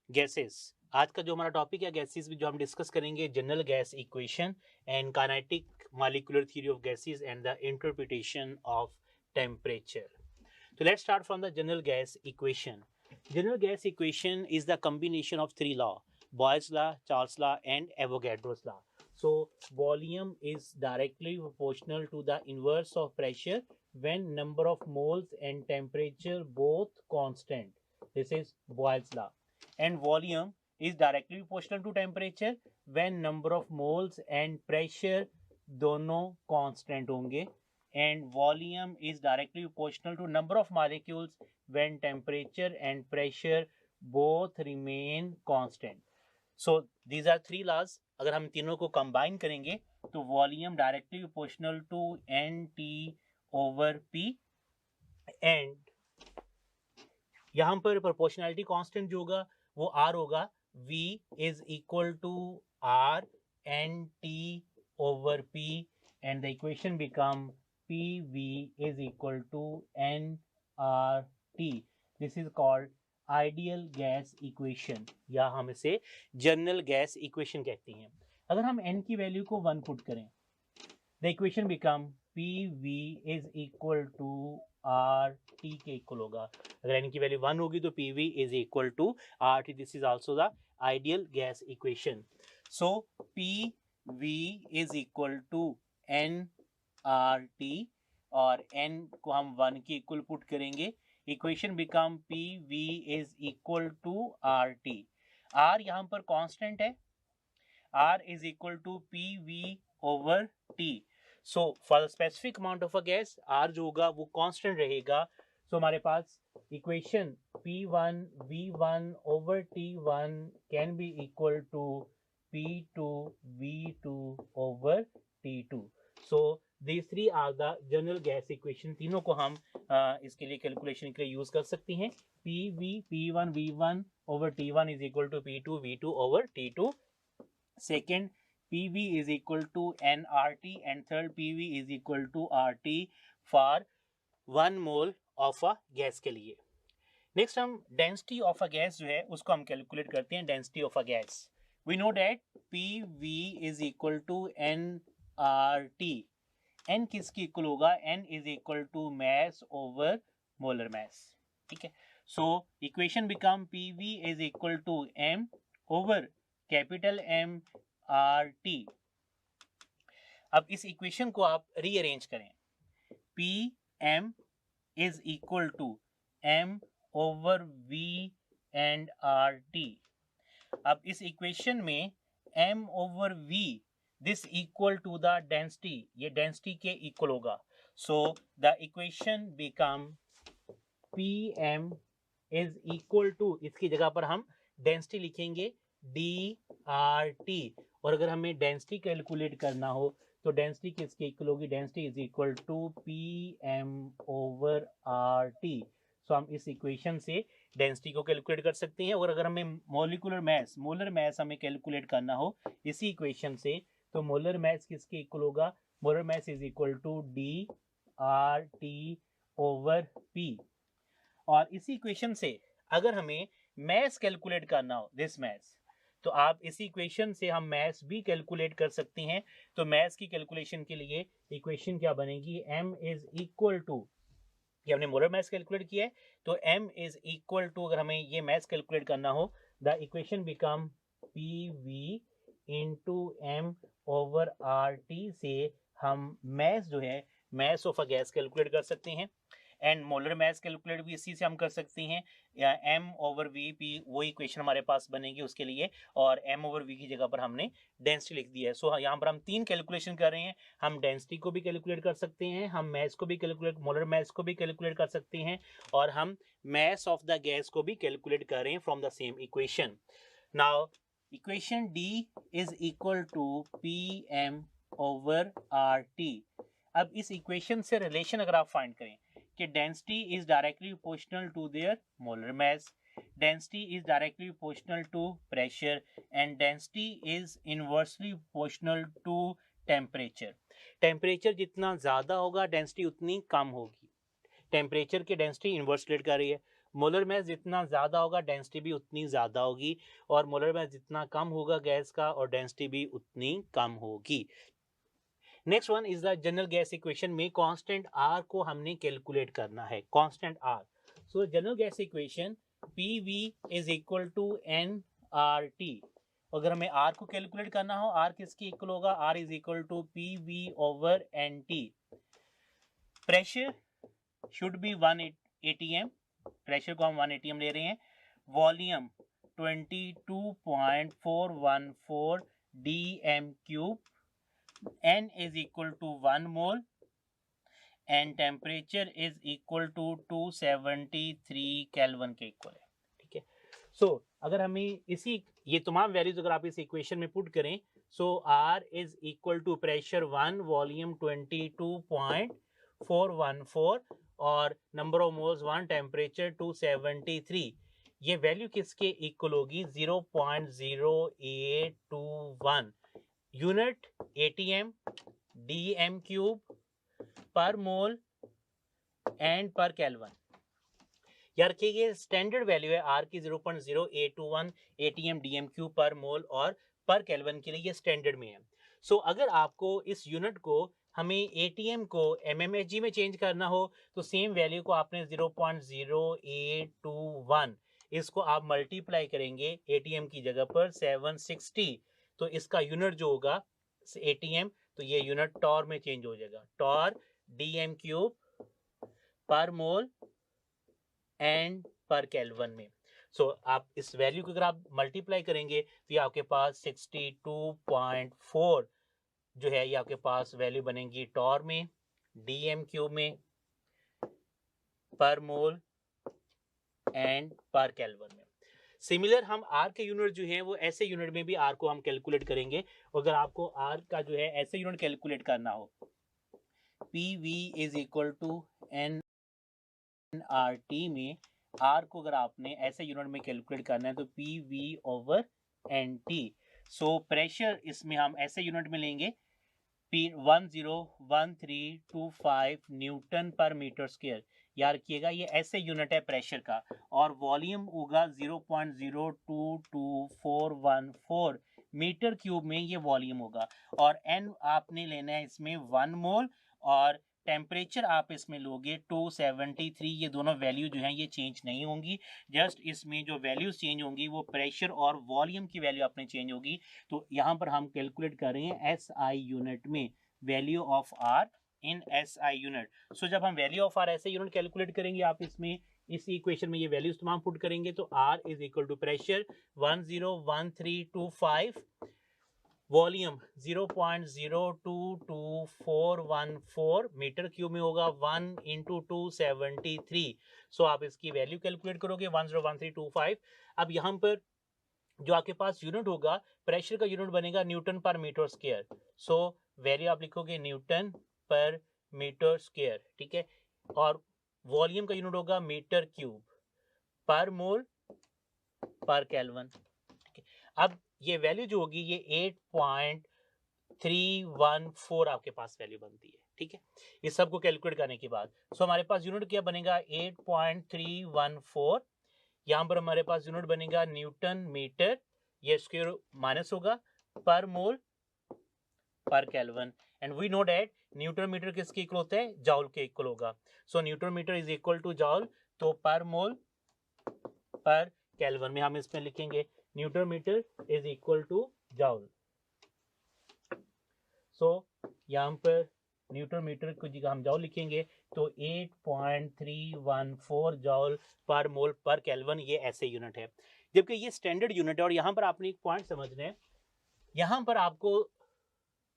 Gases. आज का जो हमारा टॉपिक है गैसेस में जो हम डिस्कस करेंगे general gas equation and kinetic molecular theory of gases and the interpretation of temperature. So let's start from the general gas equation. General gas equation is the combination of three law: Boyle's law, Charles' law, and Avogadro's law. So volume is directly proportional to the inverse of pressure when number of moles and temperature both constant. This is Boyle's law. And volume is directly proportional to temperature when number of moles and pressure दोनों constant होंगे. And volume is directly proportional to number of molecules when temperature and pressure both remain constant. So these are three laws. अगर हम तीनों को combine करेंगे तो volume directly proportional to NT over P and यहाँ पर proportionality constant जो होगा वो R होगा. V is equal to R NT over P and the equation become PV is equal to nRT. This is called ideal gas equation या हम इसे general gas equation कहते हैं. अगर हम n की वैल्यू को 1 पुट करें the equation become PV is equal to RT के इक्वल होगा. अगर n की वैल्यू 1 होगी तो PV is equal to RT. This is also the ideal gas equation. So PV is equal to nRT और n को हम 1 के इक्वल पुट करेंगे. Equation become PV is equal to RT. R यहाँ पर कांस्टेंट है. R is equal to PV over T. So for the specific amount of a gas R जो होगा वो कांस्टेंट रहेगा. सो हमारे पास equation P1 V1 over T1 can be equal to P2 V2 over T2. So these three are the general gas equation. तीनों को हम इसके लिए कैलकुलेशन के लिए यूज कर सकते हैं. PV P1 V1 over T1 is equal to P2 V2 over T2. Second, PV is equal to nRT and third PV is equal to RT for 1 mole of a gas के लिए. Next हम density of a gas जो है उसको हम calculate करते हैं. Density of a gas we know that PV is equal to nRT. n किसकी इक्वल होगा? n is equal to mass over molar mass. ठीक है. So equation become PV is equal to m over capital M RT. अब इस equation को आप rearrange करें. PM is equal to m over V and RT. अब इस equation में m over V this equal to the density, ये density के इक्वल होगा. So the equation become PM is equal to, इसकी जगह पर हम डेंसिटी लिखेंगे DRT. और अगर हमें डेंसिटी कैलकुलेट करना हो तो डेंसिटी किसके इक्वल होगी? Density is equal to PM over RT. So हम इस इक्वेशन से डेंसिटी को कैलकुलेट कर सकते हैं. और अगर हमें मोलिकुलर मैस, मोलर मैस हमें कैलकुलेट करना हो इसी इक्वेशन से तो मोलर मैस किसके इक्वल होगा? Molar mass is equal to DRT over P. और इसी इक्वेशन से अगर हमें मैस कैलकुलेट करना हो, दिस मैस, तो आप इसी इक्वेशन से हम मैस भी कैलकुलेट कर सकते हैं. तो मैस की कैलकुलेशन के लिए इक्वेशन क्या बनेगी? m इज इक्वल टू, ये हमने मोलर मैस कैलकुलेट किया है तो m इज इक्वल टू, अगर हमें ये मैस कैलकुलेट करना हो the equation become PV into m over RT से हम मैस जो है mass of a gas calculate कर सकते हैं. एंड मोलर मैस कैलकुलेट भी इसी से हम कर सकते हैं. या m ओवर V P वो इक्वेशन हमारे पास बनेगी उसके लिए, और m ओवर V की जगह पर हमने डेंसिटी लिख दिया है. सो यहाँ पर हम 3 कैलकुलेशन कर रहे हैं. हम डेंसिटी को भी कैलकुलेट कर सकते हैं, हम मैस को भी कैलकुलेट, मोलर मैस को भी कैलकुलेट कर सकते हैं, और हम मैस ऑफ द गैस को भी कैलकुलेट कर रहे हैं from the same equation. Now equation D is equal to PM over RT. अब इस इक्वेशन से रिलेशन अगर आप फाइंड करें कि density is directly proportional to their molar mass, density is directly proportional to pressure and density is inversely proportional to temperature. Temperature जितना ज्यादा होगा डेंसिटी उतनी कम होगी. टेम्परेचर की डेंसिटी इनवर्स रिलेट कर रही है. मोलर मास जितना ज़्यादा होगा डेंसिटी भी उतनी ज़्यादा होगी, और मोलर मास जितना कम होगा गैस का और डेंसिटी भी उतनी कम होगी। Next one is the general gas equation में कांस्टेंट आर को हमने कैलकुलेट करना है, constant R. So general gas equation P V is equal to n R T. अगर हमें आर को कैलकुलेट करना हो, आर किसके इक्वल होगा, R is equal to P V over n T. Pressure should be 1 atm, pressure को हम 1 atm ले रहे हैं। Volume 22.414 dm cube, n is equal to 1 mole and temperature is equal to 273 kelvin के equal है, ठीक है। सो अगर हमें ये तमाम वैल्यूज अगर आप इस इक्वेशन में पुट करें, so R is equal to pressure 1, volume 22.414 और नंबर ऑफ मोल्स 1, टेम्परेचर 273। ये वैल्यू किसके इक्वल होगी, 0.0821 यूनिट ATM DM क्यूब पर मोल एंड पर केल्विन। याद रखिए ये स्टैंडर्ड वैल्यू है आर की 0.0821 ATM DM क्यूब पर मोल और पर केल्विन के लिए ये स्टैंडर्ड में है। सो अगर आपको इस यूनिट को हमें ATM को mmHg में चेंज करना हो तो सेम वैल्यू को आपने 0.0821 इसको आप मल्टीप्लाई करेंगे ATM की जगह पर 760, तो इसका यूनिट जो होगा ATM, तो ये यूनिट टॉर में चेंज हो जाएगा, टॉर DM क्यूब पर मोल एंड पर केल्विन में। सो आप इस वैल्यू को अगर आप मल्टीप्लाई करेंगे तो ये आपके पास 62.4 जो है ये आपके पास वैल्यू बनेगी टॉर में, DM क्यूब में, पर मोल एंड पर केल्विन में। सिमिलर हम आर के यूनिट जो है वो ऐसे यूनिट में भी आर को हम कैलकुलेट करेंगे। अगर आपको आर का जो है ऐसे यूनिट कैलकुलेट करना हो, P V is equal to n R T में आर को अगर आपने ऐसे यूनिट में कैलकुलेट करना है तो P V over n T. So pressure इसमें हम ऐसे यूनिट में लेंगे, 101325 न्यूटन पर मीटर स्क्वायर। याद रखिएगा ये ऐसे यूनिट है प्रेशर का, और वॉल्यूम होगा 0.022414 मीटर क्यूब में ये वॉल्यूम होगा, और एन आपने लेना है इसमें 1 मोल, और टेम्परेचर आप इसमें लोगे 273। ये दोनों वैल्यू जो हैं ये चेंज नहीं होंगी, जस्ट इसमें जो वैल्यूज चेंज होंगी वो प्रेशर और वॉल्यूम की वैल्यू अपने चेंज होगी। तो यहाँ पर हम कैलकुलेट कर रहे हैं SI यूनिट में value of R in SI unit. So जब हम वैल्यू ऑफ R ऐसे यूनिट कैलकुलेट करेंगे, आप इसमें इस इक्वेशन में ये वैल्यूज तमाम पुट करेंगे तो R is equal to pressure 101325, volume 0.022414 metre cube में होगा, 1 इंटू 273। सो आप इसकी वैल्यू कैलकुलेट करोगे 101325। अब यहाँ पर जो आपके पास यूनिट होगा प्रेशर का यूनिट बनेगा न्यूटन पर मीटर स्क्वायर। सो वैल्यू आप लिखोगे न्यूटन पर मीटर स्क्वायर, ठीक है, और वॉल्यूम का यूनिट होगा मीटर क्यूब पर मोल पर केल्विन, ठीक है। अब ये वैल्यू जो होगी ये 8.314 आपके पास वैल्यू बनती है, ठीक है, इस सबको कैलकुलेट करने के बाद। सो हमारे पास यूनिट क्या बनेगा 8.314, यहाँ पर हमारे पास यूनिट बनेगा न्यूटन मीटर, ये स्क्वायर माइनस होगा, per mole per kelvin, and we know that newton metre किसके इक्वल होता है, जॉल के इक्वल होगा। So newton metre is equal to joule, तो पर मोल पर केल्विन में हम इसमें लिखेंगे newton metre is equal to joule. So यहाँ पर न्यूटन मीटर को जगह हम जॉल लिखेंगे तो 8.314 जॉल पर मोल पर केल्विन, ये ऐसे यूनिट है, जबकि ये स्टैंडर्ड यूनिट है। और यहाँ पर आपने एक पॉइंट समझना है, यहाँ पर आपको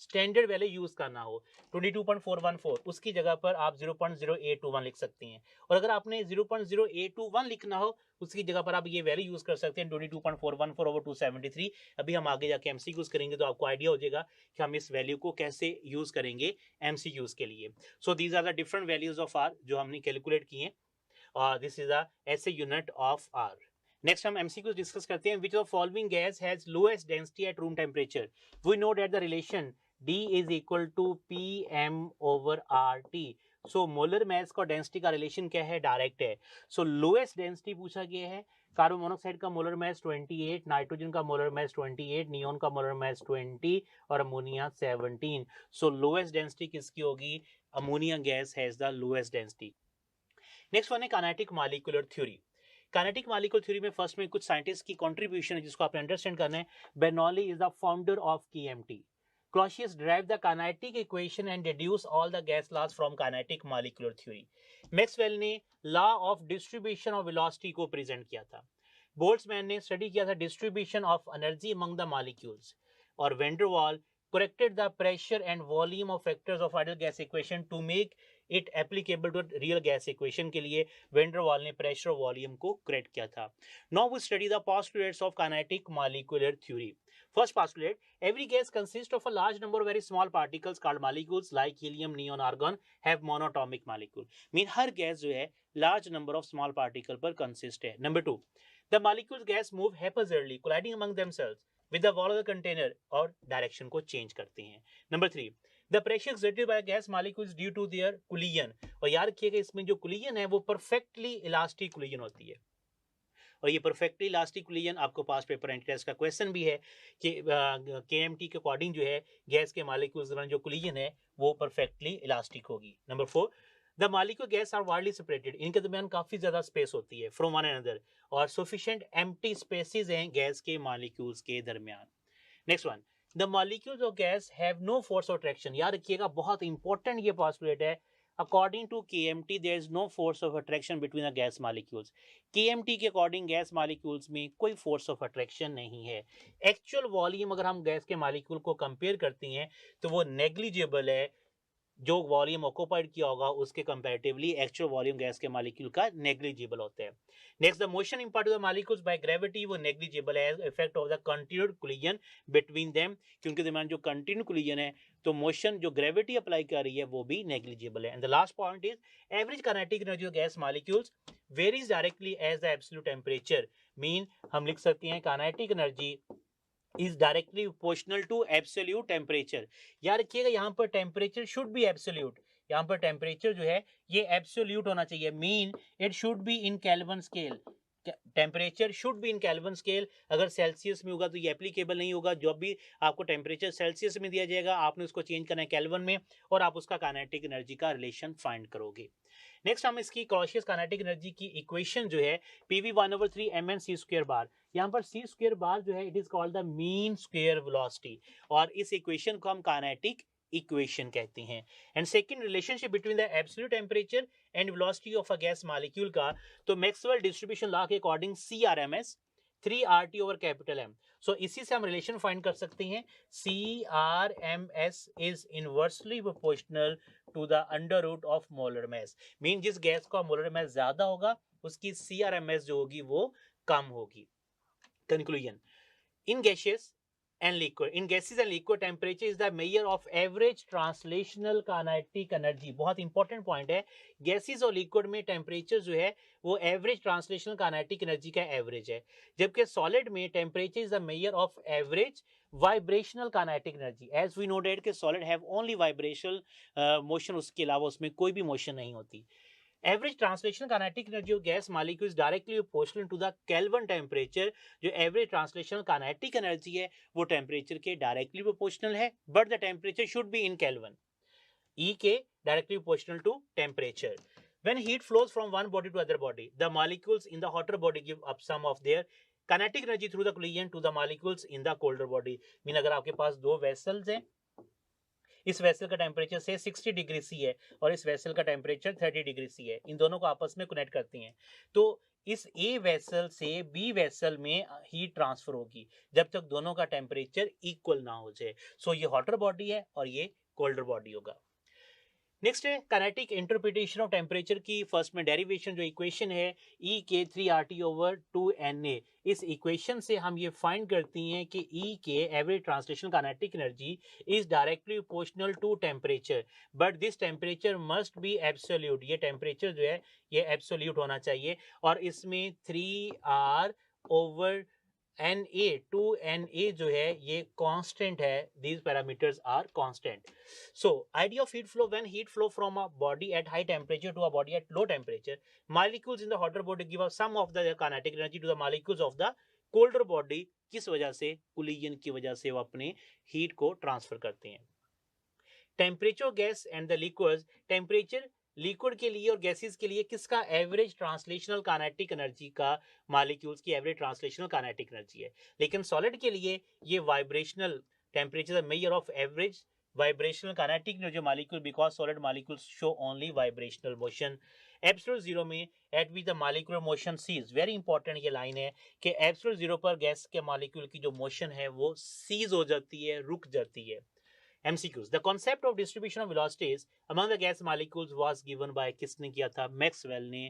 स्टैंडर्ड वैल्यू यूज करना हो 22.414, उसकी जगह पर आप 0.0821 लिख सकते हैं, और अगर आपने 0.0821 लिखना हो उसकी जगह पर आप ये वैल्यू यूज कर सकते हैं 22.414 ओवर 273। अभी हम आगे जाके MCQs करेंगे तो आपको आइडिया हो जाएगा कि हम इस वैल्यू को कैसे यूज करेंगे MCQs के लिए। So these are the different values of R जो हमने कैलकुलेट किए, और दिस इज अ ऐसे यूनिट ऑफ R। नेक्स्ट हम MCQs डिस्कस करते हैं। Which of the following gas has lowest density at room temperature? We know that the relation D is equal to PM over RT. So molar mass का density का relation क्या है, direct है। सो lowest density पूछा गया है, carbon monoxide का molar mass 28, nitrogen का मोलर मास 28, नियोन का मोलर मास 20 और अमोनिया 17। सो लोएस्ट डेंसिटी किसकी होगी, ammonia gas has the lowest density. Next one है kinetic molecular theory. Kinetic molecular theory में फर्स्ट में कुछ साइंटिस्ट की कंट्रीब्यूशन है जिसको आपने अंडरस्टैंड करना है। Bernoulli is the founder of KMT. Clausius derived the kinetic equation and deduced all the gas laws from kinetic molecular theory. Maxwell ने law of distribution of velocity को प्रेजेंट किया था। बोल्ट्जमैन ने स्टडी किया था distribution of energy among the molecules। और van der वाल corrected the pressure and volume of factors of ideal gas equation to make it applicable to real gas equation के लिए वैन डर वाल ने pressure और volume को correct किया था। Now we study the postulates of kinetic molecular theory. First postulate, every gas consists of a large number of very small particles called molecules like helium, neon, argon have monatomic molecule. Mean her gas जो है large number of small particle पर consist है। Number two, the molecules gas move haphazardly colliding among themselves with the wall of the container और direction को change करते हैं। Number three, the pressure exerted by gas molecules due to their collision। और याद रखिएगा इसमें जो collision है वो perfectly elastic collision होती है। और ये परफेक्टली इलास्टिक कोलिजन आपको पास पेपर एंट्रेंस का क्वेश्चन भी है कि केएमटी के अकॉर्डिंग जो है गैस के मॉलिक्यूल्स के दरमियान जो कोलिजन है वो परफेक्टली इलास्टिक होगी। Number four, the molecule gas are widely separated. इनके दरमियान काफी ज्यादा स्पेस होती है फ्रॉम वन अनदर और सफिशिएंट एम्प्टी स्पेसेस हैं गैस के मॉलिक्यूल्स के दरमियान। Next one, the molecules of gas have no force of attraction. याद रखिएगा बहुत इंपॉर्टेंट ये पोस्टुलेट है। According to KMT, there is no force of attraction between the gas molecules. KMT के अकॉर्डिंग गैस मॉलिक्यूल्स में कोई फोर्स ऑफ अट्रैक्शन नहीं है। एक्चुअल वॉल्यूम अगर हम गैस के मॉलिक्यूल को कंपेयर करती हैं तो वो नेग्लिजिबल है। जो वॉल्यूम ऑक्युपाइड किया होगा उसके कंपैरेटिवली एक्चुअल वॉल्यूम गैस के मॉलिक्यूल का नेग्लिजिबल होता है। Next, the motion impart of the molecules by gravity वो नेग्लिजिबल है as effect of the continued collision between them. क्योंकि दरमियान जो कंटिन्यू कोलिजन है तो मोशन जो ग्रेविटी अप्लाई कर रही है वो भी नेग्लिजिबल है। And the last point is average kinetic energy of gas molecules varies directly as the absolute temperature. Mean हम लिख सकते हैं kinetic energy is directly proportional to absolute temperature। याद रखिएगा यहाँ पर टेम्परेचर शुड बी एब्सोल्यूट। यहाँ पर टेम्परेचर जो है ये एब्सोल्यूट होना चाहिए। Mean it should be in kelvin scale. Temperature should be in kelvin scale. अगर सेल्सियस में होगा तो ये एप्लीकेबल नहीं होगा। जो भी आपको टेम्परेचर सेल्सियस में दिया जाएगा आपने उसको चेंज करना है केल्विन में और आप उसका काइनेटिक एनर्जी का रिलेशन फाइंड करोगे। नेक्स्ट हम इसकी क्लॉसियस काइनेटिक एनर्जी की इक्वेशन जो है PV1/3 mn c square bar. यहाँ पर c स्क्वायर बार जो है it is called the mean square velocity और इस इक्वेशन को हम काइनेटिक इक्वेशन कहते हैं। And second, relationship between the absolute temperature and velocity of a gas molecule का तो मैक्सवेल डिस्ट्रीब्यूशन लॉ के अकॉर्डिंग CRMS 3RT/M। सो इसी से हम रिलेशन फाइंड कर सकते हैं। CRMS is inversely proportional to the under root of molar mass. Mean जिस गैस का मोलर मास ज्यादा होगा उसकी CRMS जो होगी वो कम होगी। Conclusion, in gases and liquid, in gases and liquid temperature is the measure of average translational kinetic energy। बहुत इंपॉर्टेंट पॉइंट है। गैसेस और लिक्विड में टेम्परेचर जो है वो एवरेज ट्रांसलेशनल काइनेटिक एनर्जी का एवरेज है, जबकि सॉलिड में temperature is the measure of average vibrational kinetic energy. As we know that के solid have only vibrational motion, उसके अलावा उसमें कोई भी मोशन नहीं होती। Average translation kinetic energy of gas molecule is directly proportional to the kelvin temperature. जो average translation kinetic energy है वो टेम्परेचर के डायरेक्टली प्रोपोर्शनल है, but the temperature should be in kelvin. E के directly proportional to temperature. When heat flows from one body to other body, the molecules in the hotter body give up some of their kinetic energy through the collision to the molecules in the colder body। Mean अगर आपके पास दो vessels हैं, इस vessel का temperature से 60 degree C है और इस वेसल का टेम्परेचर 30 डिग्री सी है, इन दोनों को आपस में कनेक्ट करती हैं तो इस ए वेसल से बी वेसल में हीट ट्रांसफर होगी जब तक दोनों का टेम्परेचर इक्वल ना हो जाए। सो ये हॉटर बॉडी है और ये कोल्डर बॉडी होगा। नेक्स्ट है काइनेटिक इंटरप्रिटेशन ऑफ टेम्परेचर की। फर्स्ट में डेरिवेशन जो इक्वेशन है E के 3RT/2Na। इस इक्वेशन से हम ये फाइंड करती हैं कि E के average translational kinetic energy is directly proportional to temperature, but this temperature must be absolute. ये टेम्परेचर जो है ये एब्सोल्यूट होना चाहिए और इसमें 3R/2 Na to Na जो है ये कांस्टेंट है, these parameters are constant. So idea of heat flow: when heat flow from a body at high temperature to a body at low temperature, molecules in the hotter body give up some of the kinetic energy to the molecules of the colder body. किस वजह से? Collision की वजह से वो अपने heat को transfer करते हैं. Temperature gas and the liquids, temperature liquid के लिए और गैसेस के लिए किसका एवरेज ट्रांसलेशनल काइनेटिक एनर्जी का मॉलिक्यूल्स की एवरेज ट्रांसलेशनल काइनेटिक एनर्जी है. लेकिन सॉलिड के लिए ये vibrational temperature the measure of average vibrational kinetic energy molecule because solid molecules show only vibrational motion. Absolute zero में at which the molecular motion cease, very important ये line है कि absolute zero पर gas के molecule की जो motion है वो सीज हो जाती है, रुक जाती है. MCQs. The concept of distribution of velocities among the gas molecules was given by किसने किया था? मैक्सवेल ने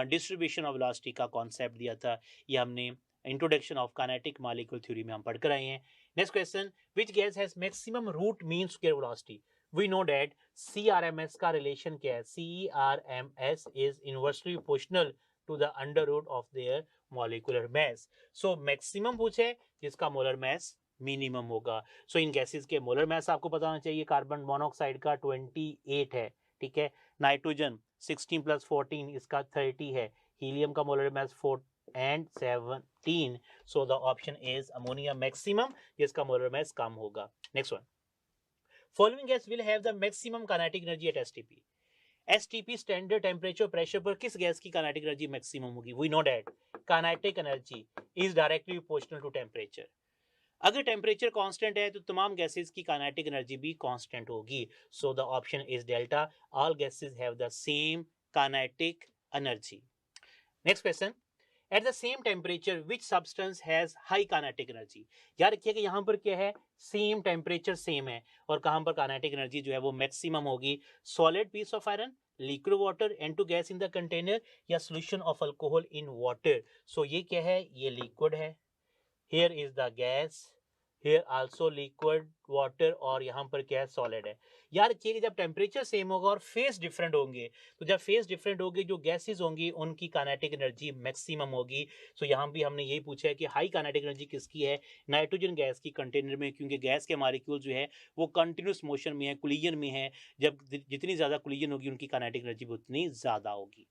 डिस्ट्रीब्यूशन ऑफ वेलोसिटी का कॉन्सेप्ट दिया था. ये हमने introduction of kinetic molecule theory में हम पढ़ कर आए हैं. Next question, which gas has maximum root mean square velocity? We know that CRMS का रिलेशन क्या है? CRMS is inversely proportional to the under root of their molecular mass. So maximum पूछे जिसका मोलर मास मिनिमम होगा. सो इन gases के molar mass आपको पता होना चाहिए. कार्बन मोनोऑक्साइड का 28 है, ठीक है. नाइट्रोजन 16 + 14 इसका 30 है. हीलियम का molar mass 4 and 17. So the option is ammonia maximum, जिसका मोलर मास कम होगा. Next one, following gas will have the maximum kinetic energy at STP. STP standard temperature pressure पर किस गैस की काइनेटिक एनर्जी मैक्सिमम होगी? We know that kinetic energy is directly proportional to temperature. अगर temperature constant है तो तमाम gases की kinetic energy भी कांस्टेंट होगी. सो the option is delta, all gases have the same kinetic energy. Next question, at the same temperature which substance has high kinetic energy? याद रखिए कि यहाँ पर क्या है, सेम टेम्परेचर सेम है और कहाँ पर काइनेटिक एनर्जी जो है वो मैक्सिमम होगी. Solid piece of iron, liquid water, N2 gas in the container या solution of alcohol in water. So ये क्या है? ये लिक्विड है. Here is the gas, here also liquid water और यहाँ पर क्या है? सॉलिड है. यार रखिए कि जब टेम्परेचर सेम होगा और फेस डिफरेंट होंगे, तो जब फेस डिफरेंट होगी जो गैसेस होंगी उनकी काइनेटिक एनर्जी मैक्सिमम होगी. सो यहाँ भी हमने यही पूछा है कि हाई काइनेटिक एनर्जी किसकी है? नाइट्रोजन गैस की कंटेनर में, क्योंकि गैस के मॉलिक्यूल जो है वो कंटिन्यूस मोशन में है, कोलिजन में है. जब जितनी ज्यादा कोलिजन होगी उनकी काइनेटिक एनर्जी उतनी ज्यादा होगी.